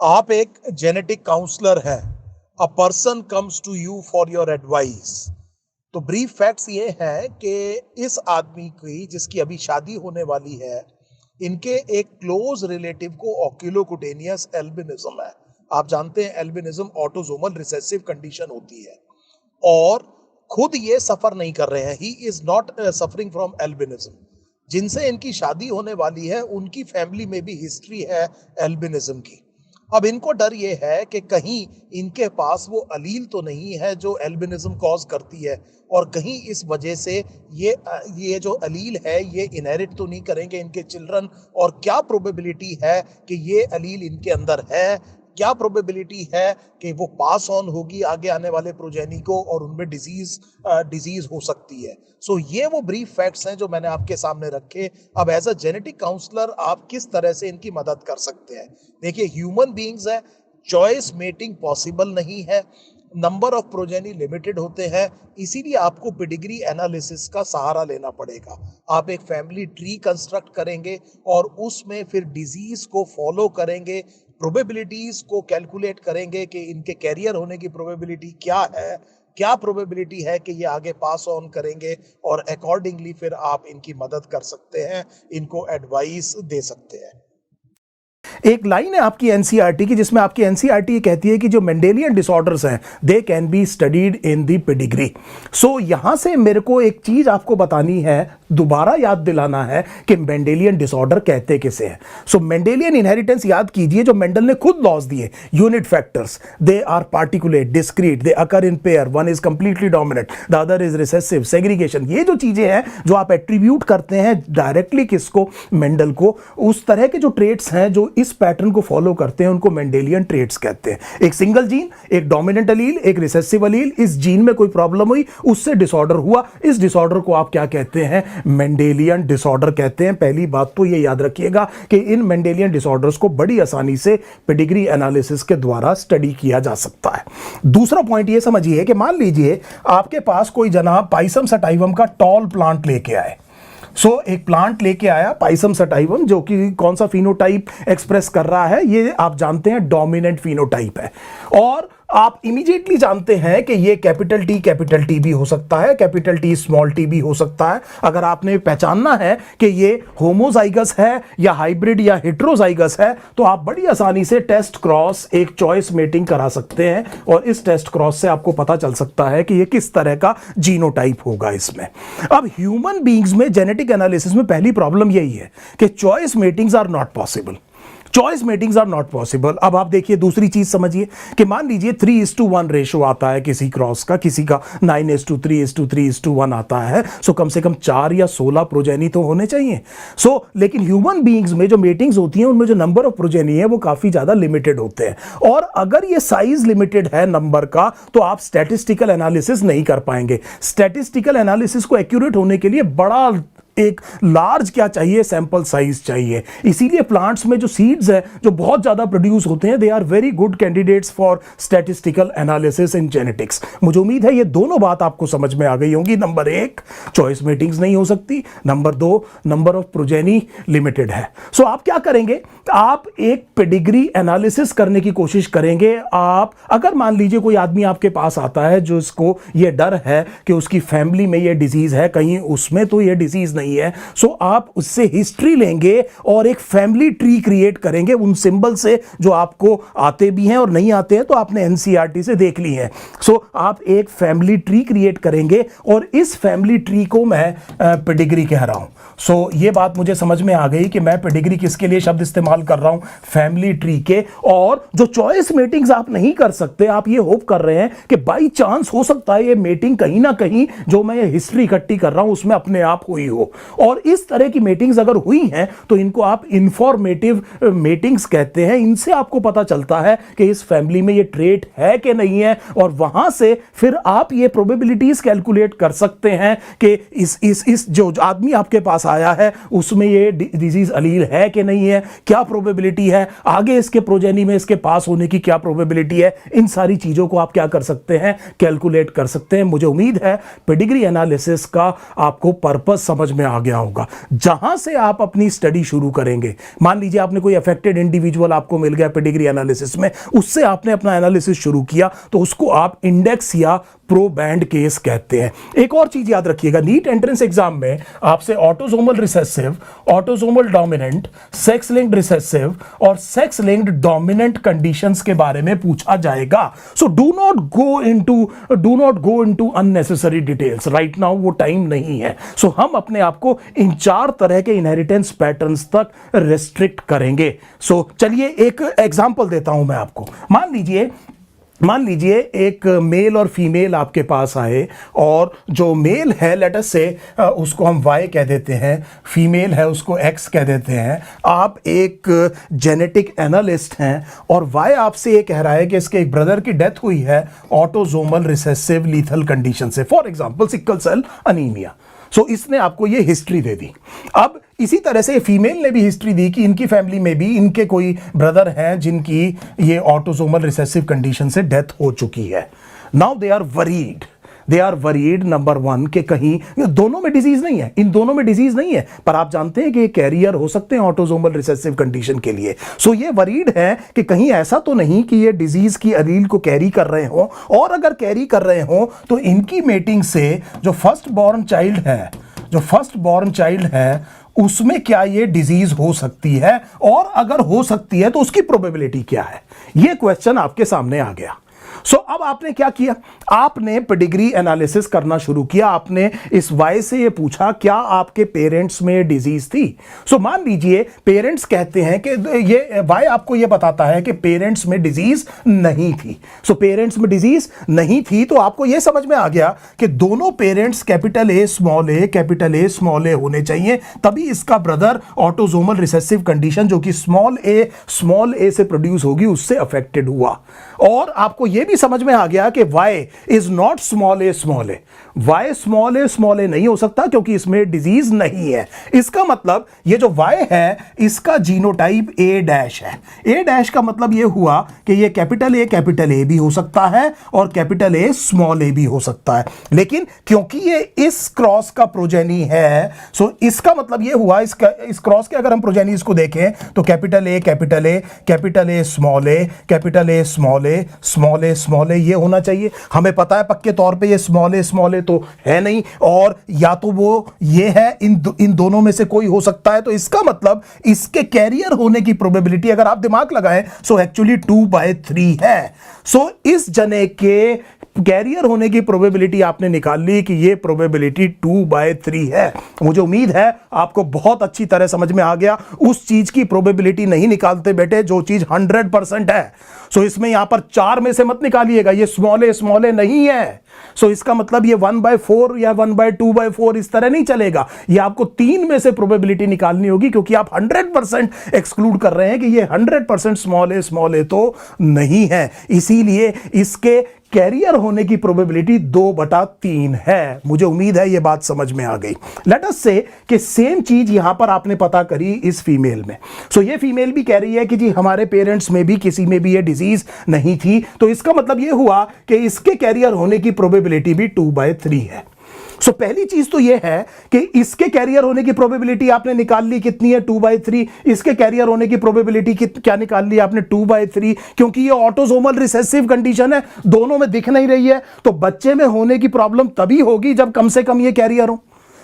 आप एक genetic counsellor हैं, a person comes to you for your advice. तो ब्रीफ फैक्ट्स ये हैं कि इस आदमी की जिसकी अभी शादी होने वाली है, इनके एक क्लोज रिलेटिव को ऑक्यूलोकुटेनियस एल्बिनिज्म है। आप जानते हैं एल्बिनिज्म ऑटोसोमल रिसेसिव कंडीशन होती है और खुद ये सफर नहीं कर रहे हैं, he is not suffering from albinism. जिनसे इनकी शादी होने वाली है उनकी फैमिली में भी हिस्ट्री है एल्बिनिज्म की। अब इनको डर ये है कि कहीं इनके पास वो अलील तो नहीं है जो एल्बिनिज्म कॉज करती है, और कहीं इस वजह से ये जो अलील है ये इनहेरिट तो नहीं करेंगे इनके चिल्ड्रन, और क्या प्रोबेबिलिटी है कि ये अलील इनके अंदर है, क्या प्रोबेबिलिटी है कि वो पास ऑन होगी आगे आने वाले प्रोजेनी को और उनमें डिजीज हो सकती है। सो ये वो ब्रीफ फैक्ट्स हैं जो मैंने आपके सामने रखे। अब एज अ जेनेटिक काउंसलर आप किस तरह से इनकी मदद कर सकते हैं। देखिए, ह्यूमन बीइंग्स है, चॉइस मेटिंग पॉसिबल नहीं है, नंबर ऑफ प्रोजेनी लिमिटेड होते हैं, इसीलिए आपको पेडिग्री एनालिसिस का सहारा लेना पड़ेगा। आप एक फैमिली ट्री कंस्ट्रक्ट करेंगे और उसमें फिर डिजीज को फॉलो करेंगे, प्रोबेबिलिटीज को कैलकुलेट करेंगे कि इनके कैरियर होने की प्रोबेबिलिटी क्या है, क्या प्रोबेबिलिटी है कि ये आगे पास ऑन करेंगे, और अकॉर्डिंगली फिर आप इनकी मदद कर सकते हैं, इनको एडवाइस दे सकते हैं। एक लाइन है आपकी एनसीईआरटी की जिसमें आपकी एनसीईआरटी कहती है कि जो मेंडेलियन डिसऑर्डर्स हैं they can be studied in the pedigree. So यहां से मेरे को एक चीज आपको बतानी है, दोबारा याद दिलाना है कि मेंडेलियन डिसऑर्डर कहते किसे हैं। सो मेंडेलियन इनहेरिटेंस याद कीजिए, जो मेंडल ने खुद लॉज दिए, unit factors, they are particulate, discrete, they occur in pair, one is completely dominant, the other is recessive, segregation. ये जो चीजें हैं जो आप एट्रीब्यूट करते हैं डायरेक्टली किसको, मेंडल को, उस तरह के जो ट्रेट्स हैं जो इस पैटर्न को फॉलो करते हैं उनको मेंडेलियन ट्रेट्स कहते हैं। एक सिंगल जीन, एक डोमिनेंट अलील, एक रिसेसिव अलील, इस जीन में कोई प्रॉब्लम हुई, उससे डिसऑर्डर हुआ, इस डिसऑर्डर को आप क्या कहते हैं, मेंडेलियन डिसऑर्डर कहते हैं। पहली बात तो ये याद रखिएगा कि इन मेंडेलियन डिसऑर्डर्स को बड़ी आसानी से पेडिग्री एनालिसिस के द्वारा स्टडी किया जा सकता है। दूसरा पॉइंट ये समझिए कि मान लीजिए आपके पास कोई जनाब पाइसम सटाइवम का टॉल प्लांट लेके आए। एक प्लांट लेके आया पाइसम सटाइवम, जो कि कौन सा फिनोटाइप एक्सप्रेस कर रहा है, ये आप जानते हैं डोमिनेंट फिनोटाइप है, और आप इमीडिएटली जानते हैं कि ये कैपिटल टी भी हो सकता है, कैपिटल टी स्मॉल टी भी हो सकता है। अगर आपने पहचानना है कि ये होमोजाइगस है या हाइब्रिड या हेट्रोजाइगस है, तो आप बड़ी आसानी से टेस्ट क्रॉस एक चॉइस मेटिंग करा सकते हैं, और इस टेस्ट क्रॉस से आपको पता चल सकता है कि ये किस तरह का जीनोटाइप होगा इसमें। अब ह्यूमन बीइंग्स में जेनेटिक एनालिसिस में पहली प्रॉब्लम यही है कि choice matings are not possible. Choice matings are not possible. अब आप देखिए दूसरी चीज समझिए कि मान लीजिए 3:1 रेशो आता है किसी क्रॉस का, किसी का 9:3:3:1 आता है, सो कम से कम 4 या 16 प्रोजेनी तो होने चाहिए। लेकिन ह्यूमन बीइंग्स में जो मेटिंग्स होती हैं उनमें जो नंबर ऑफ प्रोजेनी है वो काफी ज्यादा लिमिटेड होते हैं, और अगर ये साइज लिमिटेड है नंबर का तो आप स्टैटिस्टिकल एनालिसिस नहीं कर पाएंगे। स्टैटिस्टिकल एनालिसिस को एक्यूरेट होने के लिए बड़ा एक लार्ज क्या चाहिए, सैंपल साइज चाहिए। इसीलिए प्लांट्स में जो सीड्स है जो बहुत ज्यादा प्रोड्यूस होते हैं, they are very good candidates for statistical analysis in genetics. मुझे उम्मीद है ये दोनों बात आपको समझ में आ गई होंगी। नंबर 1, चॉइस मेटिंग्स नहीं हो सकती। Number 2, number of progeny limited है। आप क्या करेंगे, आप एक पेडिग्री एनालिसिस करने की कोशिश करेंगे। आप अगर मान लीजिए कोई आदमी आपके पास आता है जो इसको ये डर है कि उसकी फैमिली में ये डिजीज है, कहीं उसमें तो ये डिजीज नहीं है, आप उससे हिस्ट्री लेंगे और एक फैमिली ट्री क्रिएट करेंगे उन सिंबल से जो आपको आते भी हैं और नहीं आते हैं, तो आपने एनसीईआरटी से देख ली है। आप एक फैमिली ट्री क्रिएट करेंगे और इस फैमिली ट्री को मैं पेडिग्री कह रहा हूं। ये बात मुझे समझ में आ गई कि मैं पेडिग्री किसके लिए शब्द इस्तेमाल कर रहा हूं, फैमिली ट्री के। और जो चॉइस मेटिंग्स आप नहीं कर सकते, आप ये होप कर रहे हैं कि बाई चांस हो सकता है ये मेटिंग कहीं ना कहीं जो मैं ये हिस्ट्री इकट्ठी कर रहा हूं उसमें अपने आप हुई हो, और इस तरह की मीटिंग्स अगर हुई हैं तो इनको आप इंफॉर्मेटिव मीटिंग्स कहते हैं। इनसे आपको पता चलता है कि इस फैमिली में ये ट्रेट है कि नहीं है, और वहां से फिर आप ये प्रोबेबिलिटीज कैलकुलेट कर सकते हैं कि इस जो आदमी आपके पास आया है उसमें ये डिजीज अलील है कि नहीं है, क्या प्रोबेबिलिटी है, आगे इसके प्रोजेनी में इसके पास होने की क्या प्रोबेबिलिटी है। इन सारी चीजों को आप क्या कर सकते हैं, कैलकुलेट कर सकते हैं। मुझे उम्मीद है पेडिग्री एनालिसिस का आपको पर्पस समझ में में आ गया होगा। जहां से आप अपनी स्टडी शुरू करेंगे, मान लीजिए आपने कोई अफेक्टेड इंडिविजुअल आपको मिल गया पेडिग्री एनालिसिस में, उससे आपने अपना एनालिसिस शुरू किया, तो उसको आप इंडेक्स या प्रोबैंड केस कहते हैं। एक और चीज याद रखिएगा, नीट एंट्रेंस एग्जाम में आपसे autosomal recessive, autosomal dominant, sex linked recessive और सेक्स लिंक्ड डोमिनेंट कंडीशंस के बारे में पूछा जाएगा। So do not go into unnecessary details right now, वो टाइम नहीं है। सो हम अपने आप को इन 4 तरह के इनहेरिटेंस पैटर्न्स तक रेस्ट्रिक्ट करेंगे। सो चलिए एक एग्जांपल देता हूं मैं आपको। मान लीजिए एक मेल और फीमेल आपके पास आए, और जो मेल है लेट अस से उसको हम Y कह देते हैं, फीमेल है उसको X कह देते हैं। आप एक जेनेटिक एनालिस्ट हैं और Y आपसे ये कह रहा है कि इसके एक ब्रदर की डेथ हुई है ऑटोसोमल रिसेसिव लीथल कंडीशन से, for example sickle cell anaemia. So इसने आपको ये हिस्ट्री दे दी। अब इसी तरह से फीमेल ने भी हिस्ट्री दी कि इनकी फैमिली में भी इनके कोई ब्रदर हैं जिनकी ये ऑटोसोमल रिसेसिव कंडीशन से डेथ हो चुकी है। Now they are worried number 1 के कहीं दोनों में डिजीज नहीं है, इन दोनों में डिजीज नहीं है, पर आप जानते हैं कि ये कैरियर हो सकते हैं ऑटोसोमल रिसेसिव कंडीशन के लिए। सो ये वरीड है कि कहीं ऐसा तो नहीं कि ये डिजीज की एलील को कैरी कर रहे हो, और अगर कैरी कर रहे हो तो इनकी मेटिंग से जो फर्स्ट बॉर्न चाइल्ड है उसमें क्या ये डिजीज हो सकती है, और अगर हो सकती है तो उसकी प्रोबेबिलिटी क्या है। ये क्वेश्चन आपके सामने आ गया। सो अब आपने क्या किया, आपने पेडिग्री एनालिसिस करना शुरू किया। आपने इस Y से ये पूछा क्या आपके पेरेंट्स में डिजीज थी। सो मान लीजिए पेरेंट्स कहते हैं कि ये Y आपको ये बताता है कि पेरेंट्स में डिजीज नहीं थी। सो पेरेंट्स में डिजीज नहीं थी तो आपको ये समझ में आ गया कि दोनों parents capital A small a होने चाहिए, तभी इसका ब्रदर ऑटोसोमल रिसेसिव कंडीशन जो कि स्मॉल a से प्रोड्यूस होगी उससे अफेक्टेड हुआ। और आपको यह भी समझ में आ गया कि Y is not small a Y small a नहीं हो सकता क्योंकि इसमें डिजीज नहीं है। इसका मतलब ये जो Y है इसका जीनोटाइप A' है। A' का मतलब ये हुआ कि ये कैपिटल A भी हो सकता है और कैपिटल A स्मॉल a भी हो सकता है, लेकिन क्योंकि ये इस क्रॉस का प्रोजेनी है, सो इसका मतलब ये हुआ इस क्रॉस के अगर हम प्रोजेनीज को देखें तो कैपिटल A स्मॉल a ये होना चाहिए। हमें पता है पक्के तौर पे ये स्मॉल a तो है नहीं, और या तो वो ये है, इन दोनों में से कोई हो सकता है। तो इसका मतलब इसके कैरियर होने की प्रोबेबिलिटी अगर आप दिमाग लगाएं सो एक्चुअली 2/3 है। सो इस जने के कैरियर होने की प्रोबेबिलिटी आपने निकाल ली कि ये प्रोबेबिलिटी 2/3 है। मुझे उम्मीद है आपको बहुत अच्छी तरह समझ में आ गया। उस चीज की प्रोबेबिलिटी नहीं निकालते बेटे जो चीज 100% है। सो इसमें यहां पर 4 में से मत निकालिएगा, ये स्मॉल a नहीं है। सो इसका मतलब ये 1/4 या 1/2/4 इस तरह नहीं चलेगा। ये आपको 3 में से प्रोबेबिलिटी निकालनी होगी क्योंकि आप 100% एक्सक्लूड कर रहे हैं कि ये 100% स्मॉल a तो नहीं है। इसीलिए इसके कैरियर होने की प्रोबेबिलिटी 2/3 है। मुझे उम्मीद है ये बात समझ में आ गई। लेट अस से कि सेम चीज यहां पर आपने पता करी इस फीमेल में। सो ये फीमेल भी कह रही है कि जी हमारे पेरेंट्स में भी किसी में भी ये डिजीज नहीं थी, तो इसका मतलब ये हुआ कि इसके कैरियर होने की प्रोबेबिलिटी भी 2/3 है। सो पहली चीज तो यह है कि इसके कैरियर होने की प्रोबेबिलिटी आपने निकाल ली कितनी है 2/3। इसके कैरियर होने की प्रोबेबिलिटी क्या निकाल ली आपने 2/3, क्योंकि ये ऑटोसोमल रिसेसिव कंडीशन है, दोनों में दिख नहीं रही है। तो बच्चे में होने की प्रॉब्लम तभी होगी जब कम से कम ये कैरियर हो।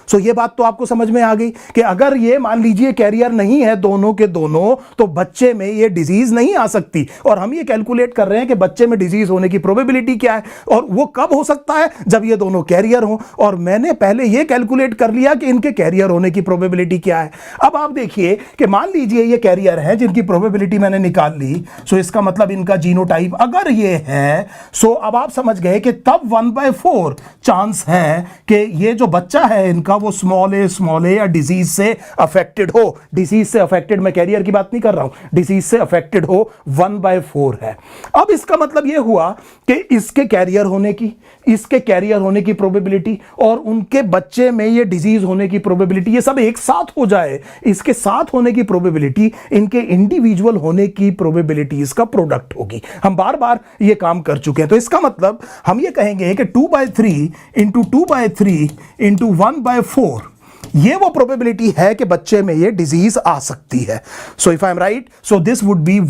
सो ये बात तो आपको समझ में आ गई कि अगर ये मान लीजिए कैरियर नहीं है दोनों के दोनों तो बच्चे में ये डिजीज नहीं आ सकती। और हम ये कैलकुलेट कर रहे हैं कि बच्चे में डिजीज होने की प्रोबेबिलिटी क्या है, और वो कब हो सकता है जब ये दोनों कैरियर हो। और मैंने पहले ये कैलकुलेट कर लिया कि इनके कैरियर होने की प्रोबेबिलिटी क्या है। अब आप देखिए कि मान लीजिए ये कैरियर है जिनकी प्रोबेबिलिटी मैंने निकाल ली। सो इसका मतलब इनका जीनोटाइप अगर ये है, सो अब आप समझ गए कि तब 1/4 चांस है कि ये जो बच्चा है इनका वो स्मॉल a या डिजीज से अफेक्टेड हो। डिजीज से अफेक्टेड, मैं कैरियर की बात नहीं कर रहा हूं, डिजीज से अफेक्टेड हो 1/4 है। अब इसका मतलब यह हुआ कि इसके कैरियर होने की प्रोबेबिलिटी और उनके बच्चे में ये डिजीज होने की प्रोबेबिलिटी, ये सब एक साथ हो जाए, इसके साथ होने की प्रोबेबिलिटी इनके इंडिविजुअल होने की प्रोबेबिलिटीज का प्रोडक्ट होगी। हम बार बार ये काम कर चुके हैं। तो इसका मतलब हम ये कहेंगे कि 2/3 × 2/3 × 1/4 ये वो प्रोबेबिलिटी है कि बच्चे में ये डिजीज आ सकती है। So if I am right, so this would be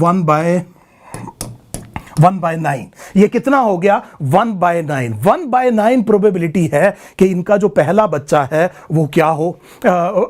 1/9। ये कितना हो गया? 1/9। 1/9 प्रोबेबिलिटी है कि इनका जो पहला बच्चा है वो क्या हो,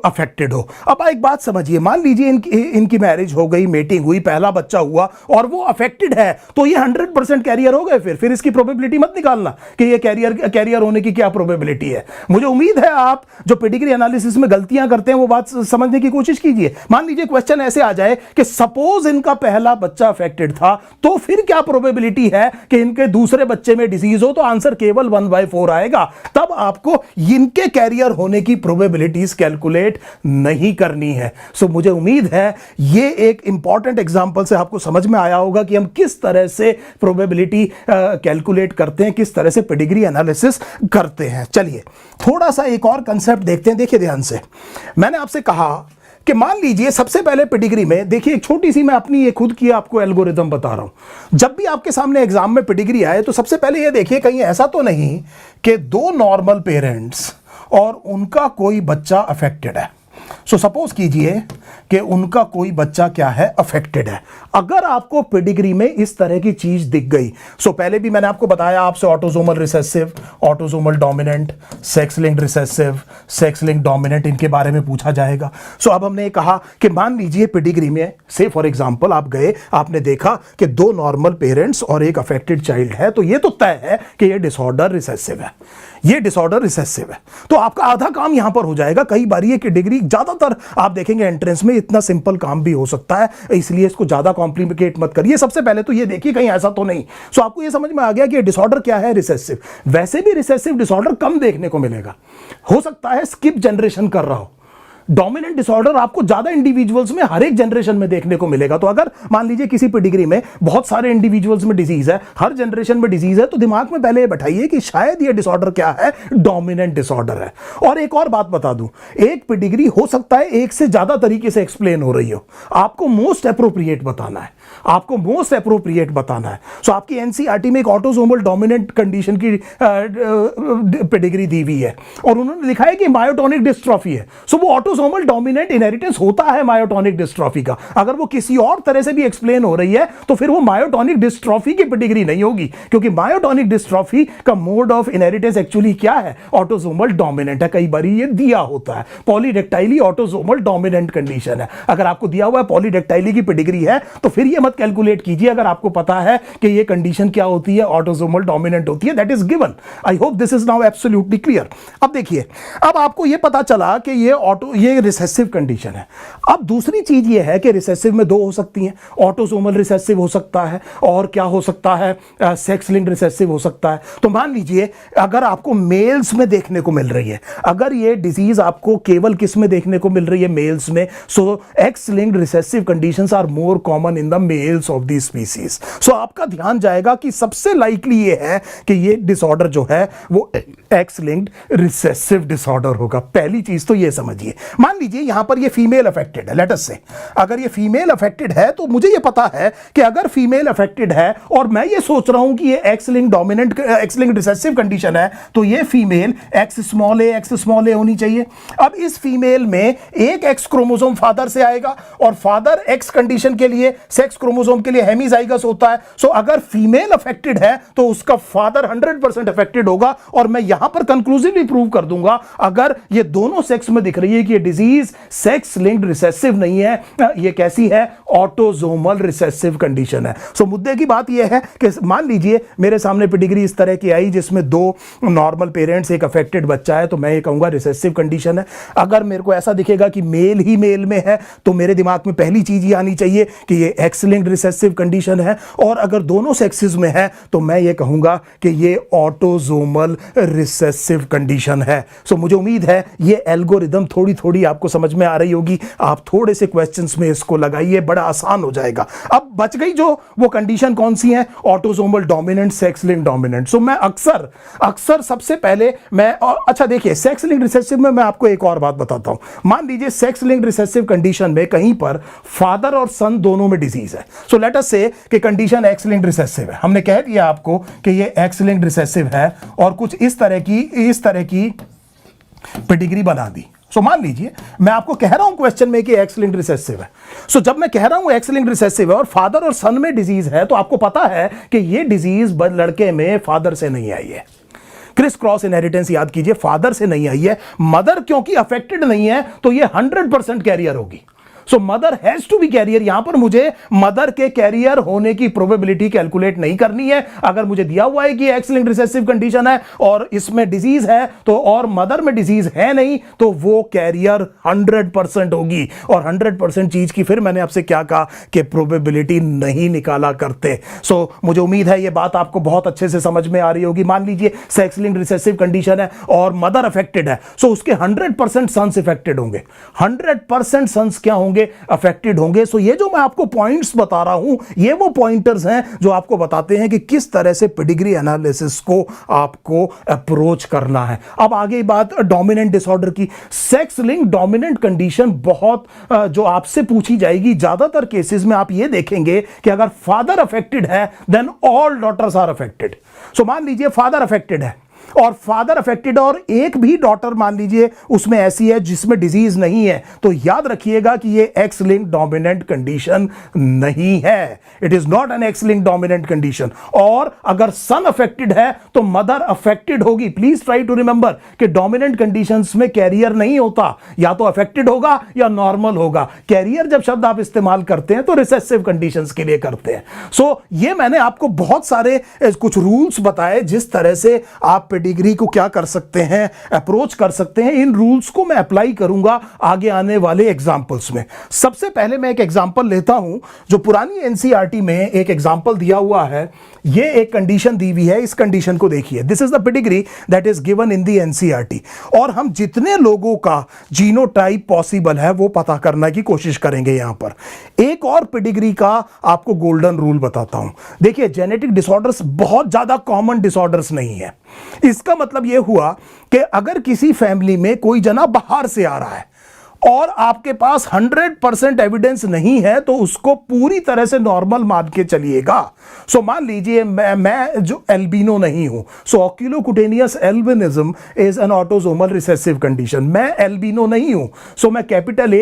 अफेक्टेड हो। अब एक बात समझिए, मान लीजिए इनकी मैरिज हो गई, मेटिंग हुई, पहला बच्चा हुआ और वो अफेक्टेड है, तो ये 100% कैरियर हो गए। फिर इसकी प्रोबेबिलिटी मत निकालना कि ये कैरियर होने की क्या प्रोबेबिलिटी है। मुझे उम्मीद है आप जो पेडिग्री एनालिसिस में गलतियां करते हैं वो बात समझने की कोशिश कीजिए। मान लीजिए क्वेश्चन ऐसे आ जाए कि सपोज इनका पहला बच्चा अफेक्टेड था, तो फिर क्या प्रोबेबिलिटी है कि इनके दूसरे बच्चे में डिजीज हो, तो आंसर केवल 1/4 आएगा। तब आपको इनके कैरियर होने की प्रोबेबिलिटीज कैलकुलेट नहीं करनी है। सो मुझे उम्मीद है ये एक इंपॉर्टेंट एग्जांपल से आपको समझ में आया होगा कि हम किस तरह से प्रोबेबिलिटी कैलकुलेट करते हैं, किस तरह से पेडिग्री एनालिसिस करते हैं। चलिए थोड़ा सा एक और कंसेप्ट देखते हैं। देखिए ध्यान से, मैंने आपसे कहा कि मान लीजिए सबसे पहले पेडिग्री में, देखिए एक छोटी सी मैं अपनी ये खुद की आपको एल्गोरिदम बता रहा हूं। जब भी आपके सामने एग्जाम में पेडिग्री आए तो सबसे पहले ये देखिए कहीं ऐसा तो नहीं कि दो नॉर्मल पेरेंट्स और उनका कोई बच्चा अफेक्टेड है। सो सपोज कीजिए कि उनका कोई बच्चा क्या है, अफेक्टेड है। अगर आपको पेडिग्री में इस तरह की चीज दिख गई, सो पहले भी मैंने आपको बताया आपसे autosomal recessive, autosomal dominant, sex linked recessive, sex linked dominant, इनके बारे में पूछा जाएगा। सो अब हमने कहा कि मान लीजिए पेडिग्री में से फॉर एग्जांपल आप गए, आपने देखा कि दो नॉर्मल पेरेंट्स और एक अफेक्टेड चाइल्ड है, तो ये तो तय है कि ये डिसऑर्डर रिसेसिव है, ये डिसऑर्डर रिसेसिव है। तो आपका आधा काम यहां पर हो जाएगा। कई बार ये कैटेगरी ज्यादातर आप देखेंगे एंट्रेंस में इतना सिंपल काम भी हो सकता है, इसलिए इसको ज्यादा कॉम्प्लिकेट मत करिए। सबसे पहले तो ये देखिए कहीं ऐसा तो नहीं। सो आपको ये समझ में आ गया कि डिसऑर्डर क्या है, रिसेसिव। वैसे भी रिसेसिव डिसऑर्डर कम देखने को मिलेगा, हो सकता है स्किप जनरेशन कर रहा हो। डोमिनेंट डिसऑर्डर आपको ज्यादा इंडिविजुअल्स में हर एक जनरेशन में देखने को मिलेगा। तो अगर मान लीजिए किसी पेडिग्री में बहुत सारे इंडिविजुअल्स में डिजीज है, हर जनरेशन में डिजीज है, तो दिमाग में पहले ये बैठाइए कि शायद ये डिसऑर्डर क्या है, डोमिनेंट डिसऑर्डर है। और एक और बात बता दूं, एक पेडिग्री हो सकता है एक से ज्यादा तरीके से एक्सप्लेन हो रही हो, आपको मोस्ट एप्रोप्रिएट बताना है, आपको मोस्ट एप्रोप्रिएट बताना है। सो आपकी एनसीईआरटी में एक ऑटोसोमल डोमिनेंट कंडीशन की पेडिग्री दी हुई है और उन्होंने लिखा है कि मायोटोनिक डिस्ट्रॉफी है। सो वो ऑटोसोमल डोमिनेंट इनहेरिटेंस होता है मायोटोनिक डिस्ट्रॉफी का। अगर वो किसी और तरह से भी एक्सप्लेन हो रही है तो फिर वो मायोटोनिक डिस्ट्रॉफी की पेडिग्री नहीं होगी, क्योंकि मायोटोनिक डिस्ट्रॉफी का मोड ऑफ इनहेरिटेंस एक्चुअली क्या है, ऑटोसोमल डोमिनेंट है। कई बार ये दिया होता है पॉलीडेक्टाइली ऑटोसोमल डोमिनेंट कंडीशन है। अगर आपको दिया हुआ है पॉलीडेक्टाइली की पेडिग्री है तो फिर ये मत कैलकुलेट कीजिए अगर आपको पता है कि ये कंडीशन क्या होती है, ऑटोसोमल डोमिनेंट होती है। That is given. I hope this is now absolutely clear. अब देखिए, अब आपको ये पता चला कि ये रिसेसिव कंडीशन है। अब दूसरी चीज ये है कि रिसेसिव में दो हो सकती हैं, ऑटोसोमल रिसेसिव हो सकता है और क्या हो सकता है, सेक्स लिंक्ड रिसेसिव हो सकता है। तो मान लीजिए अगर आपको मेल्स में देखने को मिल रही है, अगर ये डिजीज आपको केवल किस में देखने को मिल रही है, मेल्स में, so X linked recessive conditions are more common in the males of the species. So आपका ध्यान जाएगा कि सबसे लाइकली ये है कि ये डिसऑर्डर जो है वो एक्स लिंक्ड रिसेसिव डिसऑर्डर होगा। पहली चीज तो ये समझिए। मान लीजिए यहां पर ये फीमेल अफेक्टेड है, लेट अस से अगर ये फीमेल अफेक्टेड है तो मुझे ये पता है कि अगर फीमेल अफेक्टेड है और मैं ये सोच रहा हूं कि ये x linked dominant, x linked recessive condition है, तो ये फीमेल एक्स स्मॉल ए होनी चाहिए। अब इस फीमेल में एक एक्स क्रोमोसोम फादर से आएगा और फादर एक्स कंडीशन के लिए, सेक्स क्रोमोसोम के लिए हेमीजाइगस होता है। सो अगर फीमेल अफेक्टेड है तो उसका फादर 100% अफेक्टेड होगा। और मैं यहां पर कंक्लूसिवली प्रूव कर दूंगा अगर ये दोनों सेक्स में दिख रही है कि ये डिजीज सेक्स लिंक्ड रिसेसिव नहीं है, ये कैसी है, ऑटोसोमल रिसेसिव कंडीशन है। सो मुद्दे की बात यह है कि मान लीजिए मेरे सामने पेडिग्री इस तरह की आई जिसमें दो नॉर्मल पेरेंट्स, एक अफेक्टेड बच्चा है, तो मैं ये कहूंगा रिसेसिव कंडीशन है। अगर मेरे को ऐसा दिखेगा कि मेल ही मेल में है तो मेरे दिमाग में पहली चीज ये आनी चाहिए कि ये एक्स लिंक्ड रिसेसिव कंडीशन है। और अगर दोनों सेक्सेस में है तो मैं ये कहूंगा कि ये ऑटोसोमल रिसेसिव कंडीशन है। सो मुझे उम्मीद है ये एल्गोरिदम थोड़ी थोड़ी आपको समझ में आ रही होगी। आप थोड़े से क्वेश्चंस में इसको लगाइए, बड़ा आसान हो जाएगा। अब बच गई जो वो कंडीशन कौन सी है, autosomal dominant, sex linked dominant. So मैं अक्सर सबसे पहले मैं, अच्छा देखिए सेक्स लिंक्ड रिसेसिव में मैं आपको एक और बात बताता हूं। मान लीजिए सेक्स लिंक्ड रिसेसिव कंडीशन में कहीं पर फादर और सन दोनों में डिजीज है। सो लेट अस से कि कंडीशन एक्स लिंक्ड रिसेसिव है। हमने कह दिया आपको कि ये एक्स लिंक्ड रिसेसिव है और कुछ इस तरह की पेडिग्री बना दी। सो मान लीजिए मैं आपको कह रहा हूं क्वेश्चन में कि एक्स लिंक्ड रिसेसिव है। सो जब मैं कह रहा हूं एक्स लिंक्ड रिसेसिव है और फादर और सन में डिजीज है, तो आपको पता है कि ये डिजीज लड़के में फादर से नहीं आई है। क्रिस क्रॉस इनहेरिटेंस याद कीजिए, फादर से नहीं आई है। मदर क्योंकि अफेक्टेड नहीं है तो ये 100% कैरियर होगी। So mother has to be carrier. यहां पर मुझे मदर के कैरियर होने की प्रोबेबिलिटी कैलकुलेट नहीं करनी है। अगर मुझे दिया हुआ है कि एक्स लिंक्ड रिसेसिव कंडीशन है और इसमें डिजीज है तो, और मदर में डिजीज है नहीं, तो वो कैरियर 100% होगी। और 100% चीज की फिर मैंने आपसे क्या कहा कि प्रोबेबिलिटी नहीं निकाला करते। सो मुझे उम्मीद है ये बात आपको बहुत अच्छे से समझ में आ रही होगी। मान लीजिए सेक्स लिंक्ड रिसेसिव कंडीशन है और मदर अफेक्टेड है, सो उसके 100% सन्स अफेक्टेड होंगे। 100% सन्स क्या होंगे? अफेक्टेड होंगे। सो ये जो मैं आपको पॉइंट्स बता रहा हूं, ये वो पॉइंटर्स हैं जो आपको बताते हैं कि किस तरह से पेडिग्री एनालिसिस को आपको अप्रोच करना है। अब आगे बात डोमिनेंट डिसऑर्डर की। सेक्स लिंक डोमिनेंट कंडीशन बहुत जो आपसे पूछी जाएगी, ज्यादातर केसेस में आप ये देखेंगे कि अगर फादर अफेक्टेड है then all daughters are affected. So मान लीजिए फादर अफेक्टेड है और फादर अफेक्टेड और एक भी डॉटर मान लीजिए उसमें ऐसी है जिसमें डिजीज नहीं है, तो याद रखिएगा कि ये एक्स लिंक्ड डोमिनेंट कंडीशन नहीं है। It is not an x linked dominant condition. और अगर सन अफेक्टेड है तो मदर अफेक्टेड होगी। प्लीज ट्राई टू रिमेंबर कि डोमिनेंट कंडीशंस में कैरियर नहीं होता, या तो अफेक्टेड होगा या नॉर्मल होगा। कैरियर जब शब्द आप इस्तेमाल करते हैं तो रिसेसिव कंडीशंस के लिए करते हैं। सो ये मैंने आपको बहुत सारे कुछ रूल्स बताए जिस तरह से आप डिग्री को क्या कर सकते हैं, अप्रोच कर सकते हैं। इन रूल्स को मैं अप्लाई करूंगा आगे आने वाले एग्जांपल्स में। सबसे पहले मैं एक एग्जांपल लेता हूं जो पुरानी एनसीईआरटी में एक एग्जांपल दिया हुआ है। ये एक कंडीशन दी हुई है, इस कंडीशन को देखिए। This is the pedigree that is given in the NCERT और हम जितने लोगों का जीनोटाइप पॉसिबल है वो पता करने की कोशिश करेंगे। यहां पर एक और पेडिग्री का आपको गोल्डन रूल बताता हूं। देखिए जेनेटिक डिसऑर्डर्स बहुत ज्यादा कॉमन डिसऑर्डर्स नहीं है। इसका मतलब यह हुआ कि अगर किसी फैमिली में कोई जना बाहर से आ रहा है और आपके पास 100% एविडेंस नहीं है तो उसको पूरी तरह से नॉर्मल मान के चलिएगा। सो मान लीजिए मैं जो एल्बिनो नहीं हूं, so oculocutaneous albinism is an autosomal recessive condition. मैं एल्बिनो नहीं हूं, सो मैं कैपिटल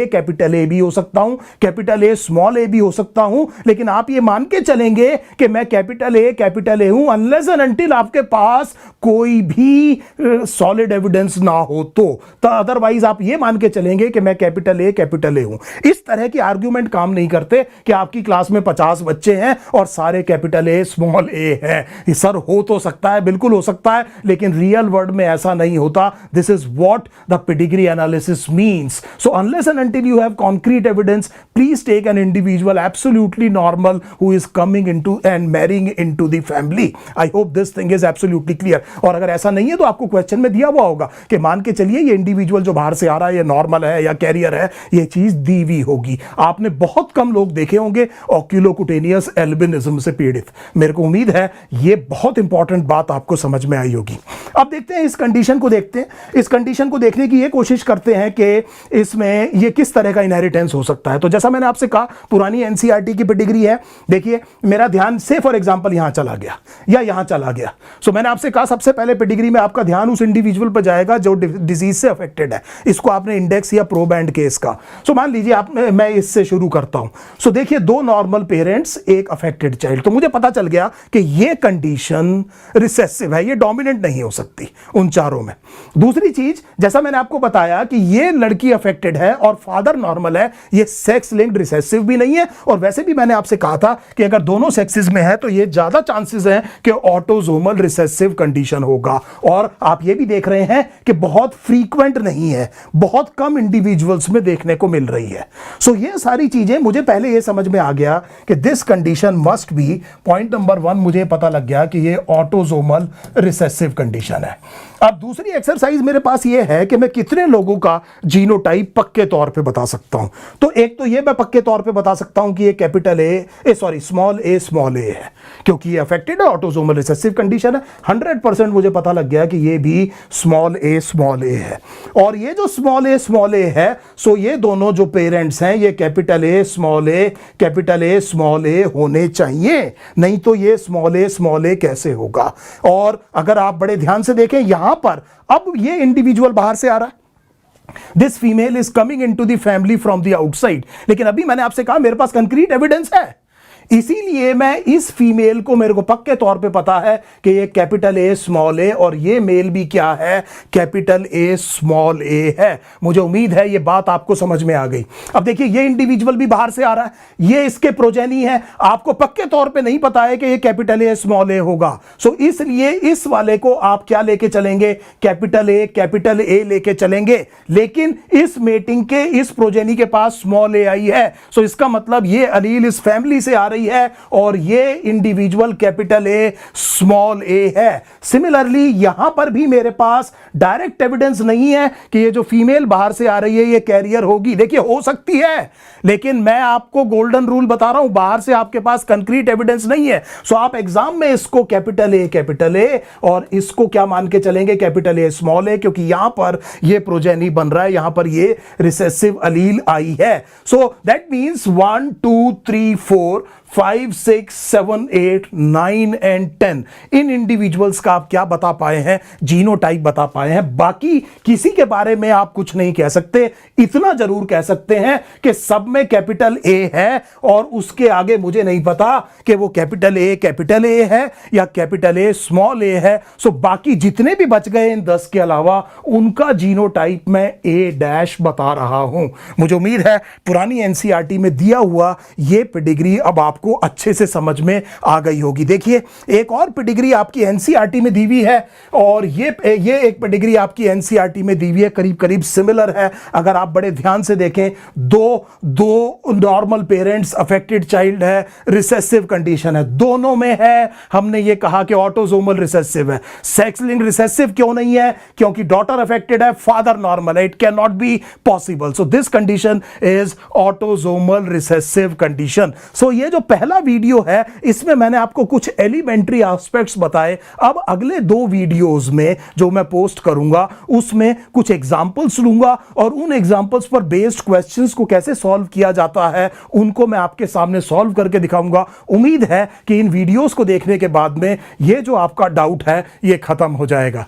ए भी हो सकता हूं, कैपिटल ए स्मॉल ए भी हो सकता हूं, लेकिन आप ये मान के चलेंगे कि मैं कैपिटल ए हूं अनलेस एंड अनटिल आपके पास कोई भी सॉलिड एविडेंस ना हो तो अदरवाइज आप ये मान के चलेंगे कि मैं कैपिटल ए हूं। इस तरह की आर्ग्यूमेंट काम नहीं करते कि आपकी क्लास में 50 बच्चे हैं और सारे कैपिटल ए स्मॉल ए है। सर हो तो सकता है, बिल्कुल हो सकता है, लेकिन रियल वर्ल्ड में ऐसा नहीं होता। This is what the pedigree analysis means. So unless and until you have concrete evidence, please take an individual absolutely normal who is coming into and marrying into the family. I hope this thing is absolutely clear. और अगर ऐसा नहीं है तो आपको question में दिया हुआ होगा कि मान के चलिए ये इंडिविजुअल जो बाहर से आ रहा है ये नॉर्मल है या कैरियर है, ये चीज दी हुई होगी। आपने बहुत कम लोग देखे होंगे ऑक्यूलोकुटेनियस एल्बिनिज्म से पीड़ित। मेरे को उम्मीद है ये बहुत इंपॉर्टेंट बात आपको समझ में आई होगी। अब देखते हैं इस कंडीशन को, देखते हैं इस कंडीशन को देखने की ये कोशिश करते हैं कि इसमें ये किस तरह का इनहेरिटेंस हो सकता है। तो जैसा मैंने आपसे कहा पुरानी एनसीईआरटी की पेडिग्री है। देखिए मेरा ध्यान से फॉर एग्जांपल यहां चला गया या यहां चला गया। सो मैंने आपसे कहा सबसे पहले पेडिग्री में आपका ध्यान उस इंडिविजुअल पर जाएगा जो डिजीज से अफेक्टेड है। इसको आपने इंडेक्स या प्रोबैंड केस का। सो मान लीजिए मैं इससे शुरू करता हूं। सो देखिए दो नॉर्मल पेरेंट्स, एक अफेक्टेड चाइल्ड। तो मुझे पता चल गया कि ये कंडीशन रिसेसिव है, ये डोमिनेंट नहीं हो सकती उन चारों में। दूसरी चीज, जैसा मैंने आपको बताया कि ये लड़की अफेक्टेड है और फादर नॉर्मल है, ये सेक्स लिंक्ड रिसेसिव भी नहीं है। और वैसे भी मैंने आपसे कहा था कि अगर दोनों सेक्सेस में है तो ये ज्यादा चांसेस हैं कि ऑटोसोमल रिसेसिव कंडीशन होगा। और आप ये भी देख रहे हैं कि बहुत फ्रीक्वेंट नहीं है, बहुत कम इंडिविजुअल्स में देखने को मिल रही है। सो ये सारी चीजें मुझे पहले ये समझ में आ गया कि this condition must be, point number 1 मुझे पता लग गया कि ये ऑटोसोमल रिसेसिव कंडीशन है। अब दूसरी एक्सरसाइज मेरे पास ये है कि मैं कितने लोगों का जीनोटाइप पक्के तौर पे बता सकता हूं। तो एक तो ये मैं पक्के तौर पे बता सकता हूं कि ये कैपिटल स्मॉल ए है, क्योंकि ये अफेक्टेड है, ऑटोसोमल रिसेसिव कंडीशन है। 100% मुझे पता लग गया कि ये भी स्मॉल ए है। और ये जो स्मॉल ए है, सो ये दोनों जो पेरेंट्स हैं ये कैपिटल ए स्मॉल ए होने चाहिए, नहीं तो ये स्मॉल ए कैसे होगा। और अगर आप बड़े ध्यान से देखें यहां पर, अब ये इंडिविजुअल बाहर से आ रहा है, this female is coming into the family from the outside. लेकिन अभी मैंने आपसे कहा मेरे पास कंक्रीट एविडेंस है, इसीलिए मैं इस फीमेल को, मेरे को पक्के तौर पे पता है कि ये कैपिटल ए स्मॉल ए और ये मेल भी क्या है, कैपिटल ए स्मॉल ए है। मुझे उम्मीद है ये बात आपको समझ में आ गई। अब देखिए ये इंडिविजुअल भी बाहर से आ रहा है, ये इसके प्रोजेनी है, आपको पक्के तौर पे नहीं पता है कि ये कैपिटल ए स्मॉल ए होगा। सो इसलिए इस वाले को आप क्या लेके चलेंगे, कैपिटल ए लेके चलेंगे। लेकिन इस मेटिंग के इस प्रोजेनी के पास स्मॉल ए आई है, सो इसका मतलब ये अलील इस फैमिली से आ रही है और ये इंडिविजुअल कैपिटल ए स्मॉल ए है। सिमिलरली यहां पर भी मेरे पास डायरेक्ट एविडेंस नहीं है कि ये जो फीमेल बाहर से आ रही है ये कैरियर होगी। देखिए हो सकती है, लेकिन मैं आपको गोल्डन रूल बता रहा हूं, बाहर से आपके पास कंक्रीट एविडेंस नहीं है। सो आप एग्जाम में इसको कैपिटल ए और इसको क्या मान के चलेंगे, कैपिटल ए स्मॉल ए, क्योंकि यहां पर ये प्रोजेनी बन रहा है, यहां पर ये रिसेसिव अलील आई है। So that means 1 2 3 4 5 6 7 8 9 and 10 in individuals का आप क्या बता पाए हैं, जीनोटाइप बता पाए हैं। बाकी किसी के बारे में आप कुछ नहीं कह सकते। इतना जरूर कह सकते हैं कि सब में कैपिटल ए है और उसके आगे मुझे नहीं पता कि वो कैपिटल ए है या कैपिटल ए स्मॉल ए है। सो बाकी जितने भी बच गए इन 10 के अलावा उनका जीनोटाइप मैं ए डैश बता रहा हूं। मुझे उम्मीद है पुरानी एनसीईआरटी में दिया हुआ ये पेडिग्री अब आपको अच्छे से समझ में आ गई होगी। देखिए एक और पेडिग्री आपकी एनसीईआरटी में दी हुई है और ये एक पेडिग्री आपकी एनसीईआरटी में दी हुई है, करीब करीब सिमिलर है। अगर आप बड़े ध्यान से देखें, दो नॉर्मल पेरेंट्स, अफेक्टेड चाइल्ड है, रिसेसिव कंडीशन है, दोनों में है। हमने ये कहा कि ऑटोसोमल रिसेसिव है। सेक्स लिंक्ड रिसेसिव क्यों नहीं है, क्योंकि डॉटर अफेक्टेड है, फादर नॉर्मल है, it can not be possible. So this condition is autosomal recessive condition. So ये जो पहला वीडियो है इसमें मैंने आपको कुछ एलिमेंट्री एस्पेक्ट्स बताए। अब अगले 2 वीडियोस में जो मैं पोस्ट करूंगा उसमें कुछ एग्जांपल्स लूंगा और उन एग्जांपल्स पर बेस्ड क्वेश्चंस को कैसे सॉल्व किया जाता है उनको मैं आपके सामने सॉल्व करके दिखाऊंगा। उम्मीद है कि इन वीडियोस को देखने के बाद में ये जो आपका डाउट है ये खत्म हो जाएगा।